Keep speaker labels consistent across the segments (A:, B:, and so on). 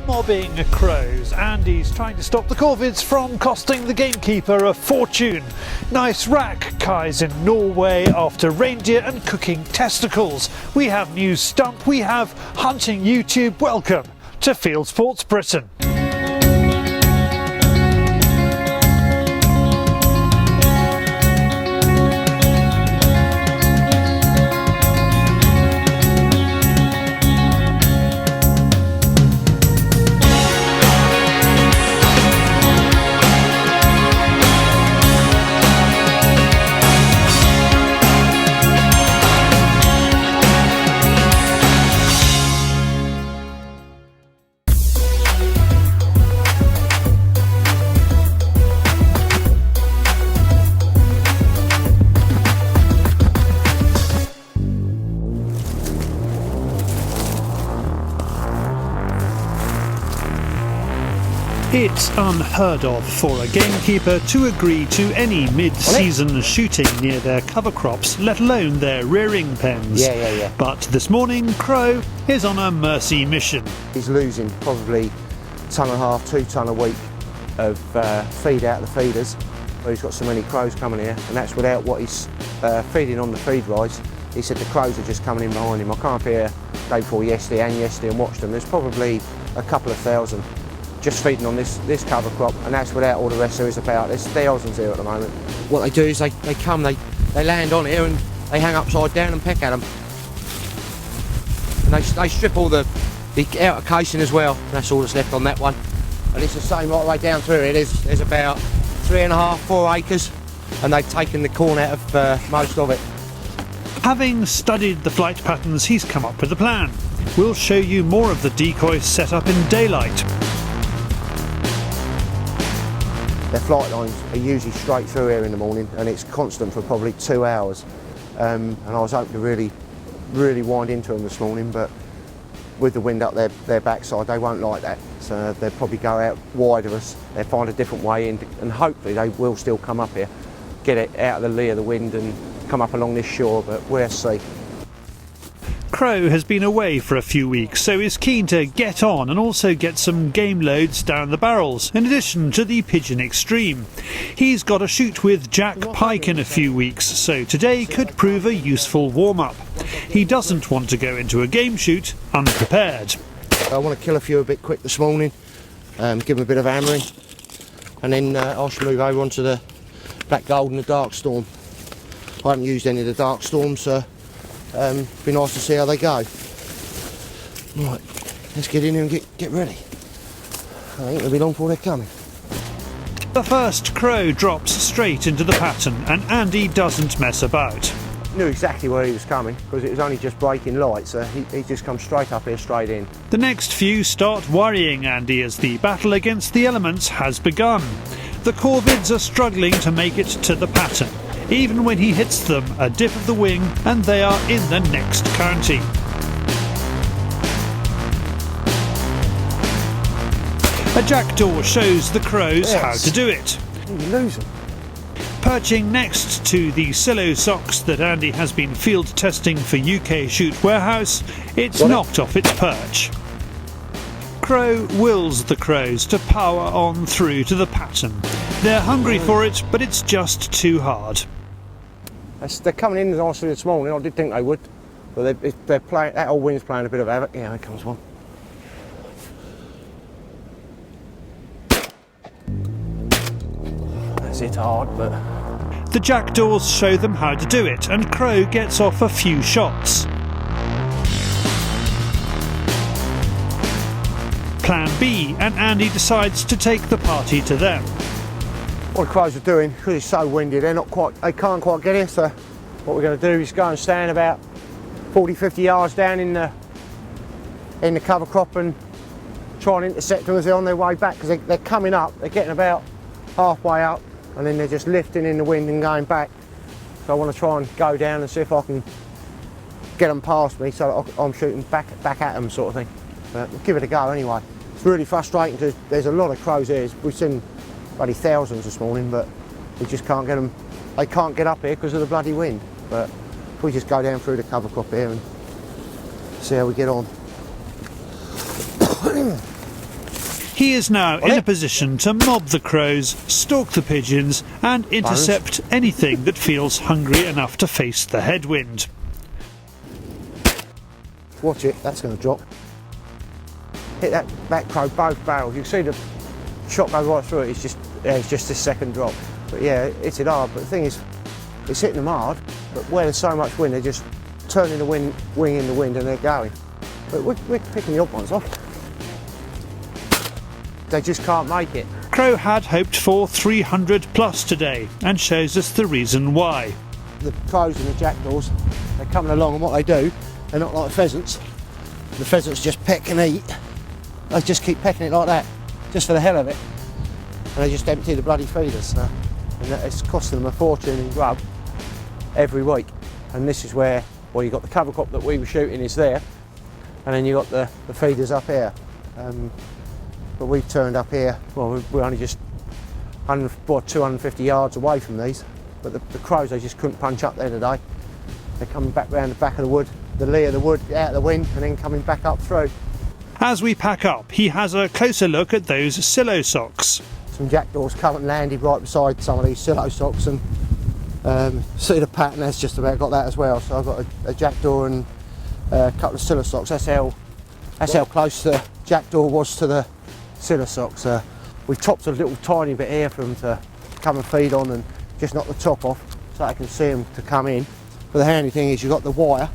A: mobbing crows. Andy's trying to stop the corvids from costing the gamekeeper a fortune. Nice rack Kai's in Norway after reindeer and cooking testicles. We have news stump, we have hunting YouTube. Welcome to Fieldsports Britain. It's unheard of for a gamekeeper to agree to any mid-season shooting near their cover crops, let alone their rearing pens.
B: Yeah.
A: But this morning, Crow is on a mercy mission.
B: He's losing probably 1.5 to 2 tonne a week of feed out of the feeders. But he's got so many crows coming here, and that's without what he's feeding on the feed rise. He said the crows are just coming in behind him. I come up here day before yesterday and watched them. There's probably a couple of thousand just feeding on this cover crop, and that's without all the rest there is about. There's thousands here at the moment. What they do is they come, they land on here and they hang upside down and peck at them. And they strip all the outer casing as well. That's all that's left on that one. And it's the same right the way down through here. There's about 3.5, 4 acres, and they've taken the corn out of most of it.
A: Having studied the flight patterns, he's come up with a plan. We'll show you more of the decoys set up in daylight.
B: Their flight lines are usually straight through here in the morning, and it's constant for probably 2 hours. And I was hoping to really wind into them this morning, but with the wind up their backside, they won't like that. So they'll probably go out wide of us. They'll find a different way in, and hopefully they will still come up here, get it out of the lee of the wind and come up along this shore, but we'll see.
A: Crow has been away for a few weeks, so is keen to get on and also get some game loads down the barrels, in addition to the Pigeon Extreme. He's got a shoot with Jack Pike in a few weeks, so today could prove a useful warm-up. He doesn't want to go into a game shoot unprepared.
B: I want to kill a few a bit quick this morning, give them a bit of hammering, and then I shall move over onto the Black Gold and the Dark Storm. I haven't used any of the Dark Storms, so be nice to see how they go. Right, let's get in here and get ready. I ain't gonna be long before they're coming.
A: The first crow drops straight into the pattern, and Andy doesn't mess about.
B: Knew exactly where he was coming because it was only just breaking light, so he just comes straight up here, straight in.
A: The next few start worrying Andy as the battle against the elements has begun. The corvids are struggling to make it to the pattern. Even when he hits them, a dip of the wing and they are in the next county. A jackdaw shows the crows how to do it.
B: You lose them.
A: Perching next to the Sillosocks that Andy has been field testing for UK Shoot Warehouse, it's knocked off its perch. Crow wills the crows to power on through to the pattern. They're hungry for it, but it's just too hard.
B: They're coming in nicely this morning. I did think they would, but they're playing. That old wind's playing a bit of havoc. Yeah, here comes one. That's it hard, but
A: the jackdaws show them how to do it, and Crow gets off a few shots. Plan B, and Andy decides to take the party to them.
B: What the crows are doing, because it's so windy, they can't quite get here, so what we're going to do is go and stand about 40-50 yards down in the cover crop and try and intercept them as they're on their way back, because they're coming up, they're getting about halfway up, and then they're just lifting in the wind and going back. So I want to try and go down and see if I can get them past me so that I'm shooting back at them, sort of thing. But we'll give it a go anyway. It's really frustrating because there's a lot of crows here. We've seen bloody thousands this morning, but we just can't get them. They can't get up here because of the bloody wind. But if we just go down through the cover crop here and see how we get on.
A: He is now in a position to mob the crows, stalk the pigeons and intercept anything that feels hungry enough to face the headwind.
B: Watch it, that's going to drop. Hit that crow both barrels. You can see the shot go right through it. It's just this second drop. But yeah, it's it hard. But the thing is, it's hitting them hard. But where there's so much wind, they're just turning the wing in the wind and they're going. But we're picking the odd ones off. They just can't make it.
A: Crow had hoped for 300 plus today and shows us the reason why.
B: The crows and the jackdaws, they're coming along, and what they do, they're not like pheasants. The pheasants just peck and eat. They just keep pecking it like that, just for the hell of it. And they just empty the bloody feeders. And it's costing them a fortune in grub every week. And this is where, well, you've got the cover crop that we were shooting is there, and then you've got the feeders up here. But we've turned up here, well, we're only just 250 yards away from these. But the crows, they just couldn't punch up there today. They're coming back round the back of the wood, the lee of the wood, out of the wind, and then coming back up through.
A: As we pack up, he has a closer look at those Sillosocks.
B: Some jackdaws come and landed right beside some of these Sillosocks, and see the pattern, that's just about got that as well. So I've got a jackdaw and a couple of Sillosocks. That's how close the jackdaw was to the Sillosocks. We've topped a little tiny bit here for them to come and feed on, and just knock the top off so I can see them to come in. But the handy thing is you've got the wire,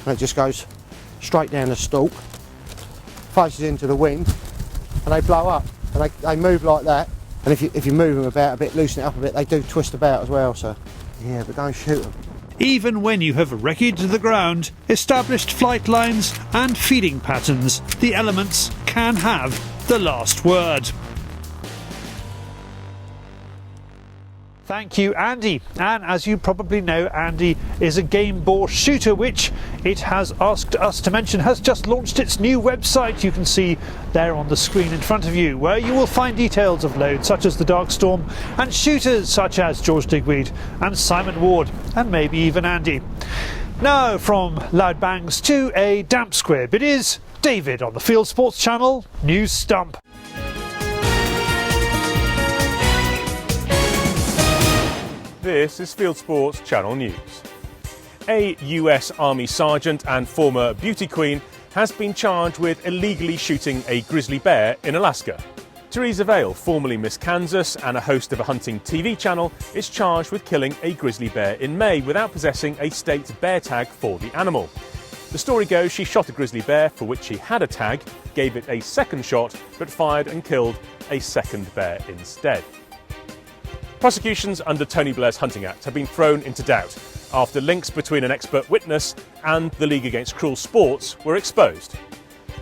B: and it just goes straight down the stalk, faces into the wind, and they blow up. And they move like that. And if you move them about a bit, loosen it up a bit, they do twist about as well. So yeah, but don't shoot them.
A: Even when you have wrecked the ground, established flight lines and feeding patterns, the elements can have the last word. Thank you, Andy. And as you probably know, Andy is a game boar shooter, which it has asked us to mention has just launched its new website. You can see there on the screen in front of you, where you will find details of loads such as the Darkstorm and shooters such as George Digweed and Simon Ward and maybe even Andy. Now from loud bangs to a damp squib, it is David on the Fieldsports channel News Stump.
C: This is Fieldsports Channel News. A US Army sergeant and former beauty queen has been charged with illegally shooting a grizzly bear in Alaska. Teresa Vale, formerly Miss Kansas and a host of a hunting TV channel, is charged with killing a grizzly bear in May without possessing a state bear tag for the animal. The story goes she shot a grizzly bear for which she had a tag, gave it a second shot, but fired and killed a second bear instead. Prosecutions under Tony Blair's Hunting Act have been thrown into doubt after links between an expert witness and the League Against Cruel Sports were exposed.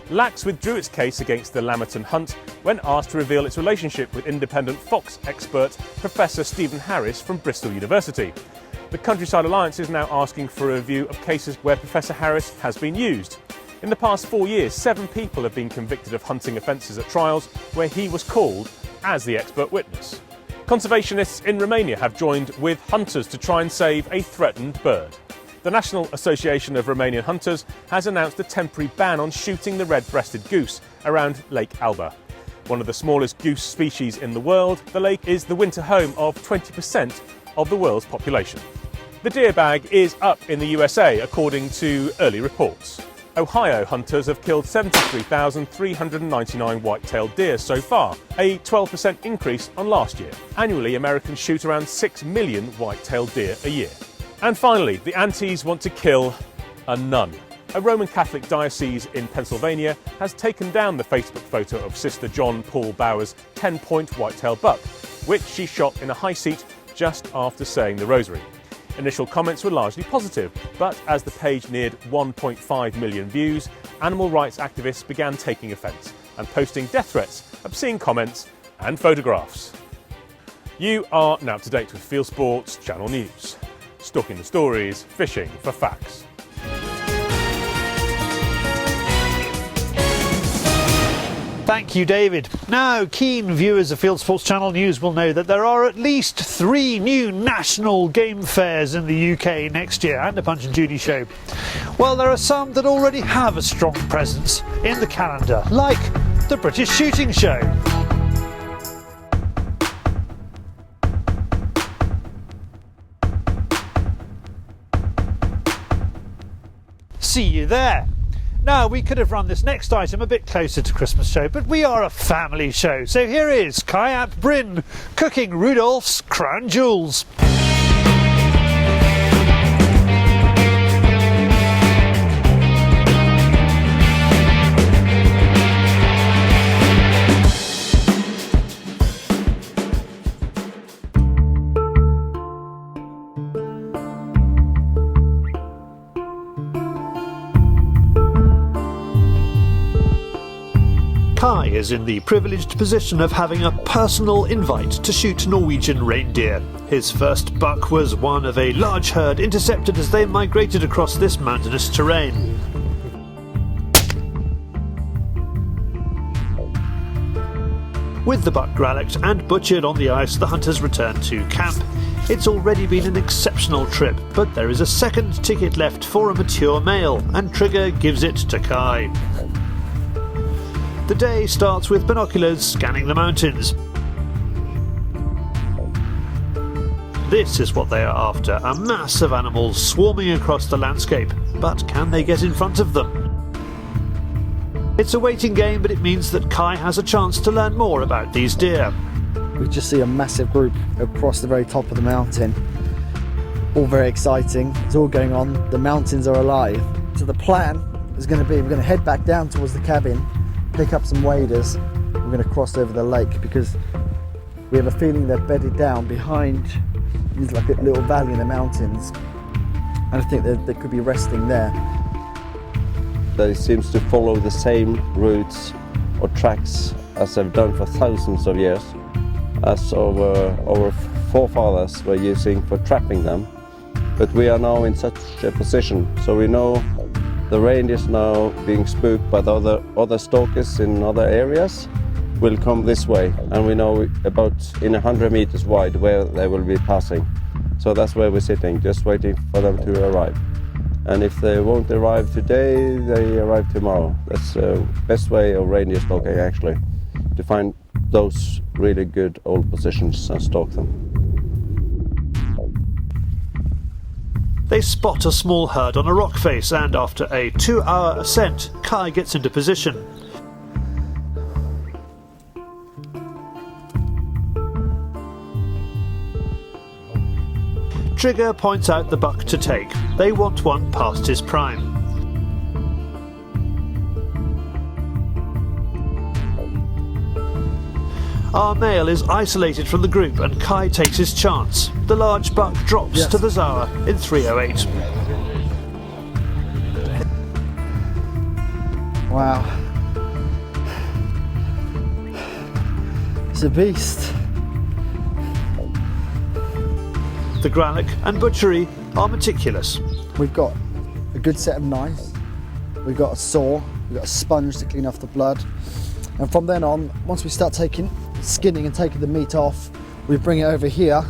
C: Lax withdrew its case against the Lammerton hunt when asked to reveal its relationship with independent fox expert Professor Stephen Harris from Bristol University. The Countryside Alliance is now asking for a review of cases where Professor Harris has been used. In the past 4 years, 7 people have been convicted of hunting offences at trials where he was called as the expert witness. Conservationists in Romania have joined with hunters to try and save a threatened bird. The National Association of Romanian Hunters has announced a temporary ban on shooting the red-breasted goose around Lake Alba. One of the smallest goose species in the world, the lake is the winter home of 20% of the world's population. The deer bag is up in the USA, according to early reports. Ohio hunters have killed 73,399 white-tailed deer so far, a 12% increase on last year. Annually, Americans shoot around 6 million white-tailed deer a year. And finally, the Antis want to kill a nun. A Roman Catholic diocese in Pennsylvania has taken down the Facebook photo of Sister John Paul Bauer's 10-point white-tailed buck, which she shot in a high seat just after saying the rosary. Initial comments were largely positive, but as the page neared 1.5 million views, animal rights activists began taking offence and posting death threats, obscene comments and photographs. You are now up to date with Fieldsports Channel News. Stalking the stories, fishing for facts.
A: Thank you, David. Now, keen viewers of Fieldsports Channel News will know that there are at least 3 new national game fairs in the UK next year and a Punch and Judy show. Well, there are some that already have a strong presence in the calendar, like the British Shooting Show. See you there. Now, we could have run this next item a bit closer to Christmas show, but we are a family show. So here is Kai ap Bryn cooking Rudolph's crown jewels. Kai is in the privileged position of having a personal invite to shoot Norwegian reindeer. His first buck was one of a large herd intercepted as they migrated across this mountainous terrain. With the buck grallocked and butchered on the ice, the hunters return to camp. It's already been an exceptional trip, but there is a second ticket left for a mature male, and Trigger gives it to Kai. The day starts with binoculars scanning the mountains. This is what they are after, a mass of animals swarming across the landscape. But can they get in front of them? It's a waiting game, but it means that Kai has a chance to learn more about these deer.
D: We just see a massive group across the very top of the mountain. All very exciting. It's all going on. The mountains are alive. So the plan is going to be, we're going to head back down towards the cabin, pick up some waders. We're going to cross over the lake because we have a feeling they're bedded down behind. There's like a little valley in the mountains, and I think they could be resting there.
E: They seem to follow the same routes or tracks as they've done for thousands of years, as our forefathers were using for trapping them. But we are now in such a position, so we know the reindeers now being spooked by the other stalkers in other areas will come this way, and we know about in 100 meters wide where they will be passing. So that's where we're sitting, just waiting for them to arrive. And if they won't arrive today, they arrive tomorrow. That's the best way of reindeer stalking, actually, to find those really good old positions and stalk them.
A: They spot a small herd on a rock face, and after a 2-hour ascent, Kai gets into position. Trigger points out the buck to take. They want one past his prime. Our male is isolated from the group, and Kai takes his chance. The large buck drops to the Zawa in 3:08.
D: Wow. It's a beast.
A: The grallock and butchery are meticulous.
D: We've got a good set of knives. We've got a saw. We've got a sponge to clean off the blood. And from then on, once we start skinning and taking the meat off, we bring it over here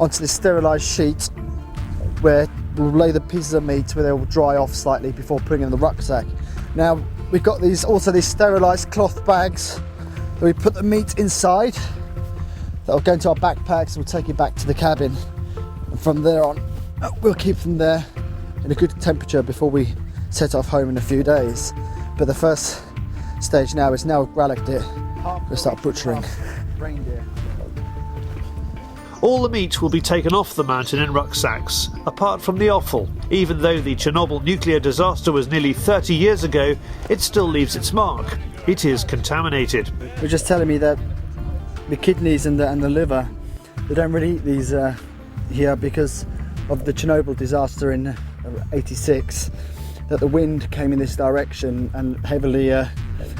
D: onto this sterilised sheet where we'll lay the pieces of meat where they will dry off slightly before putting in the rucksack. Now we've got these sterilised cloth bags that we put the meat inside. That'll go into our backpacks. We'll take it back to the cabin, and from there on we'll keep them there in a good temperature before we set off home in a few days. But the first stage now is we've grallocked it, we'll start butchering. Reindeer.
A: All the meat will be taken off the mountain in rucksacks, apart from the offal. Even though the Chernobyl nuclear disaster was nearly 30 years ago, it still leaves its mark. It is contaminated.
D: They're just telling me that the kidneys and the liver, they don't really eat these here because of the Chernobyl disaster in '86, that the wind came in this direction and heavily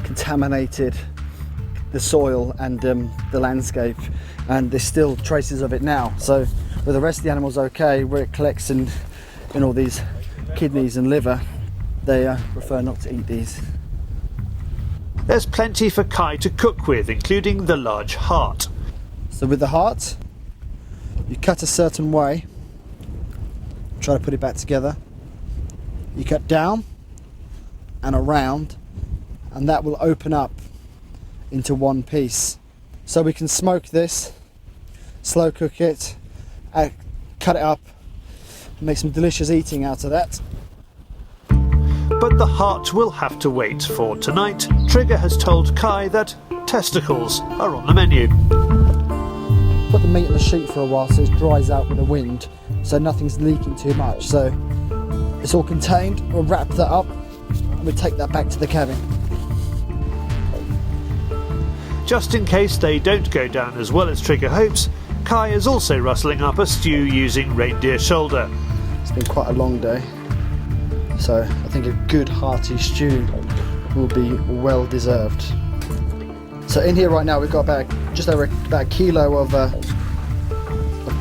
D: contaminated the soil and the landscape, and there's still traces of it now. So where the rest of the animals okay, where it collects in all these kidneys and liver, they prefer not to eat these.
A: There's plenty for Kai to cook with, including the large heart.
D: So with the heart, you cut a certain way, try to put it back together. You cut down and around and that will open up into one piece. So we can smoke this, slow cook it, cut it up, make some delicious eating out of that.
A: But the heart will have to wait, for tonight Trigger has told Kai that testicles are on the menu.
D: Put the meat on the sheet for a while so it dries out with the wind, so nothing's leaking too much. So it's all contained. We'll wrap that up and we'll take that back to the cabin.
A: Just in case they don't go down as well as Trigger hopes, Kai is also rustling up a stew using reindeer shoulder.
D: It's been quite a long day, so I think a good hearty stew will be well deserved. So in here right now we've got just over about a kilo of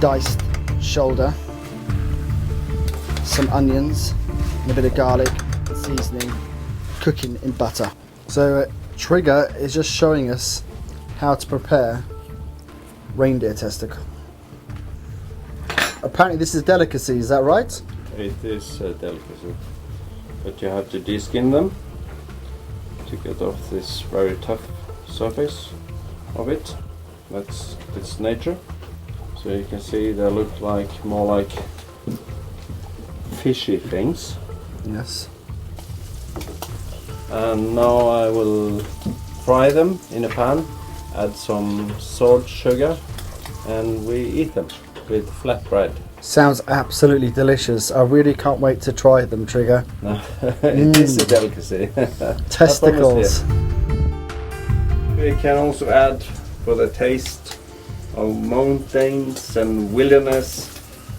D: diced shoulder, some onions, and a bit of garlic, seasoning, cooking in butter. So Trigger is just showing us how to prepare reindeer testicle. Apparently this is a delicacy, is that right?
E: It is a delicacy, but you have to de-skin them to get off this very tough surface of it. That's its nature. So you can see they look like more like fishy things.
D: Yes.
E: And now I will fry them in a pan, add some salt, sugar, and we eat them with flatbread.
D: Sounds absolutely delicious. I really can't wait to try them, Trigger.
E: It is a delicacy.
D: Testicles.
E: We can also add, for the taste of mountains and wilderness,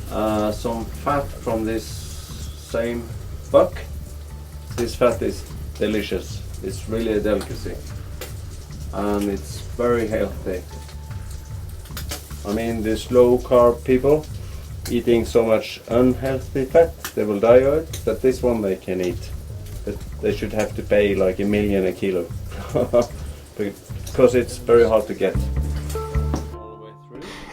E: some fat from this same buck. This fat is delicious. It's really a delicacy, and it's very healthy. I mean, these low carb people eating so much unhealthy fat, they will die of it, but this one they can eat. But they should have to pay like $1 million a kilo because it's very hard to get.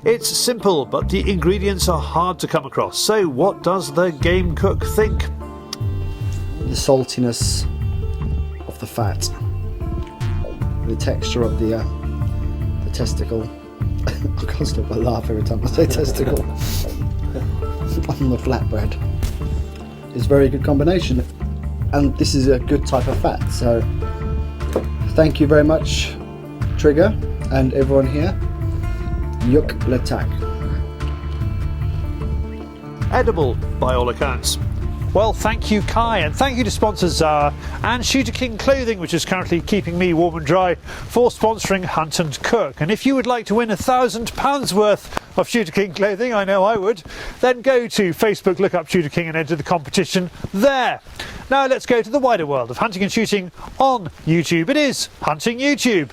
A: It's simple, but the ingredients are hard to come across. So what does the game cook think?
D: The saltiness of the fat, the texture of the testicle. I can't stop but laugh every time I say testicle. On the flatbread. It's a very good combination, and this is a good type of fat. So thank you very much, Trigger, and everyone here. Yuk letak.
A: Edible by all accounts. Well, thank you, Kai, and thank you to sponsors Zara and Shooter King Clothing, which is currently keeping me warm and dry, for sponsoring Hunt and Cook. And if you would like to win £1,000 worth of Shooter King clothing, I know I would, then go to Facebook, look up Shooter King and enter the competition there. Now let's go to the wider world of hunting and shooting on YouTube. It is Hunting YouTube.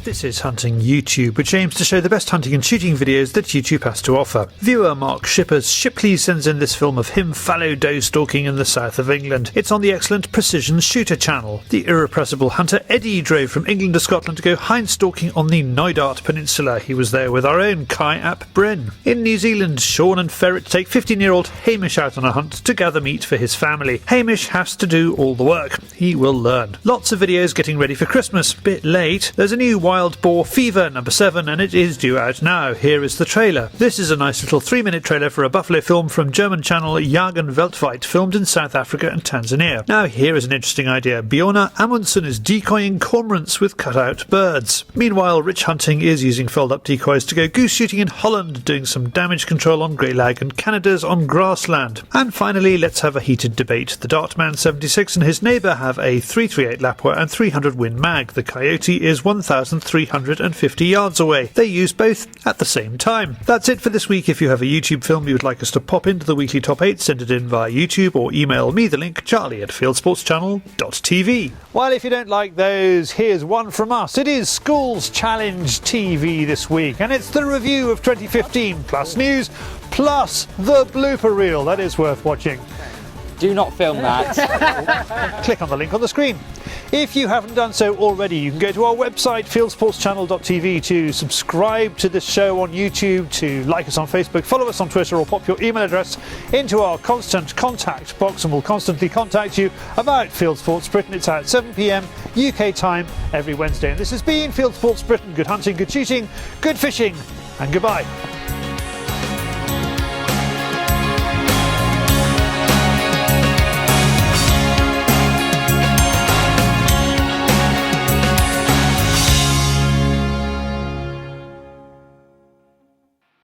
A: This is Hunting YouTube, which aims to show the best hunting and shooting videos that YouTube has to offer. Viewer Mark Shipley sends in this film of him fallow doe stalking in the south of England. It's on the excellent Precision Shooter channel. The irrepressible hunter Eddie drove from England to Scotland to go hind stalking on the Knoydart Peninsula. He was there with our own Kai ap Bryn. In New Zealand, Sean and Ferret take 15-year-old Hamish out on a hunt to gather meat for his family. Hamish has to do all the work. He will learn. Lots of videos getting ready for Christmas. Bit late. There's a new Wild Boar Fever number 7, and it is due out now. Here is the trailer. This is a nice little 3-minute trailer for a buffalo film from German channel Jagen Weltweit, filmed in South Africa and Tanzania. Now here is an interesting idea. Bjorna Amundsen is decoying cormorants with cut-out birds. Meanwhile, Rich Hunting is using fold-up decoys to go goose shooting in Holland, doing some damage control on greylag and Canadas on grassland. And finally, let's have a heated debate. The Dartman 76 and his neighbour have a 338 Lapua and 300 Win mag. The Coyote is 1,350 yards away. They use both at the same time. That's it for this week. If you have a YouTube film you would like us to pop into the weekly top 8, send it in via YouTube or email me the link, charlie@fieldsportschannel.tv. Well, if you don't like those, here's one from us. It is Schools Challenge TV this week, and it's the review of 2015 plus news plus the blooper reel. That is worth watching.
F: Do not film that.
A: Click on the link on the screen. If you haven't done so already, you can go to our website fieldsportschannel.tv to subscribe to this show on YouTube, to like us on Facebook, follow us on Twitter, or pop your email address into our constant contact box and we'll constantly contact you about Fieldsports Britain. It's at 7 p.m. UK time every Wednesday. And this has been Fieldsports Britain. Good hunting, good shooting, good fishing, and goodbye.